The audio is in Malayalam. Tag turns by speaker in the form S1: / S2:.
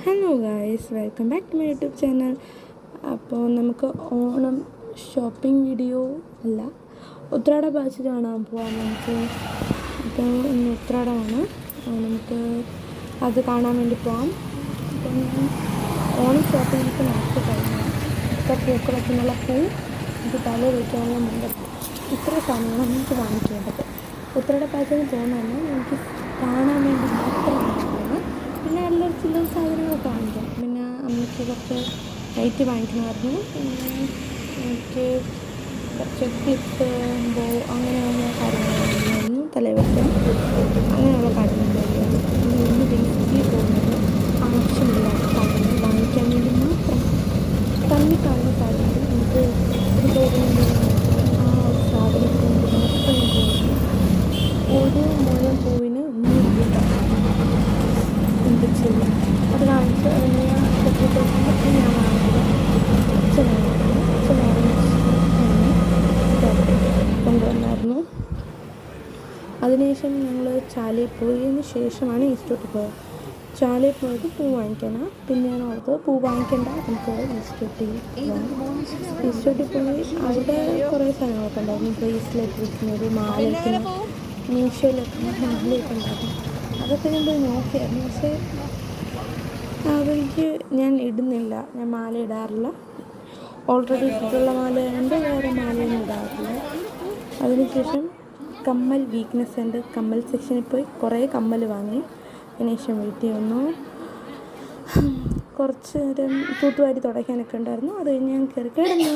S1: Hello guys, welcome back to my YouTube channel. അപ്പോൾ നമുക്ക് ഓണം ഷോപ്പിംഗ് വീഡിയോ അല്ല, ഉത്രാട ബാച്ച് കാണാൻ പോവാം നമുക്ക്. അപ്പോൾ ഇന്ന് ഉത്രാടമാണ്, നമുക്ക് അത് കാണാൻ വേണ്ടി പോവാം. അപ്പം ഓണം ഷോപ്പിംഗ് നടത്തി കഴിഞ്ഞാൽ ഇപ്പോൾ പൂക്കളത്തിനുള്ള പൂ, ഇത് തല വയ്ക്കാനുള്ള മുണ്ടത്ത്, ഇത്ര സാധനങ്ങളാണ് നമുക്ക് വാങ്ങിക്കേണ്ടത്. ഉത്രാട ബാച്ചിന് പോകുന്നതന്നെ നമുക്ക് കാണാൻ വേണ്ടി മാത്രമാണ്. പിന്നെ എല്ലാ ചില്ലറ സാധനങ്ങളൊക്കെ വാങ്ങിക്കാം. പിന്നെ അമ്മയ്ക്ക് കുറച്ച് ലൈറ്റ് വാങ്ങിക്കണമായിരുന്നു. പിന്നെ എനിക്ക് കുറച്ച് ക്ലിപ്പ്, ബോ അങ്ങനെയുള്ള കാര്യങ്ങൾ വാങ്ങിയിരുന്നു, തലവെക്കാൻ അങ്ങനെയുള്ള കാര്യങ്ങൾ വാങ്ങിയിരുന്നു. പിന്നെ ഇന്ന് ബേസിക്കലി പോകുന്നത് ആവശ്യമില്ലാത്ത കാര്യങ്ങൾ വാങ്ങിക്കാൻ വേണ്ടി മാത്രം. കണ്ണിൽ കാണുന്ന കാര്യങ്ങൾ നമുക്ക് ഒരുപാട് ആ ഒരു സാധനത്തിന് മാത്രം പോകുന്നു. ഒരു മുഴം പൂവിന് 100 രൂപ. എന്ത് ചെയ്യും? അത് വാങ്ങിച്ച് അതിന് സെപ്പറേറ്റ് ഞാൻ വാങ്ങിയത് കൊണ്ടുവന്നായിരുന്നു. അതിനുശേഷം ഞങ്ങൾ ചാലയിൽ പോയതിന് ശേഷമാണ് ഈസ്റ്റോട്ടിൽ പോയത്. ചാലയിൽ പോയത് പൂ വാങ്ങിക്കാനാണ്. പിന്നെ ഞാൻ ഓർത്തത് പൂ വാങ്ങിക്കേണ്ട, നമുക്ക് ഈസ്റ്റോട്ടിൽ പോകാം. ഈസ്റ്റോട്ടിൽ പോയി അവിടെ കുറേ സാധനങ്ങളൊക്കെ ഉണ്ടായിരുന്നു. ബ്രേസ്ലെറ്റ് വയ്ക്കുന്നത്, മാല വയ്ക്കുന്നത്, മീഷോയിലൊക്കെ മാലയൊക്കെ ഉണ്ടായിരുന്നു. അതൊക്കെ ഞാൻ പോയി നോക്കിയായിരുന്നു. പക്ഷേ അതെനിക്ക് ഞാൻ ഇടുന്നില്ല, ഞാൻ മാല ഇടാറില്ല. ഓൾറെഡി ഇട്ടിട്ടുള്ള മാലയുണ്ട്, വേറെ മാലയൊന്നും ഇടാറില്ല. അതിനുശേഷം കമ്മൽ വീക്ക്നെസ് ഉണ്ട്. കമ്മൽ സെക്ഷനിൽ പോയി കുറേ കമ്മൽ വാങ്ങി. അതിനുശേഷം വീട്ടിൽ വന്നു. കുറച്ച് നേരം തൂത്തുവാരി തുടയ്ക്കാനൊക്കെ ഉണ്ടായിരുന്നു. അത് കഴിഞ്ഞ് ഞാൻ കയറി കിടന്നു.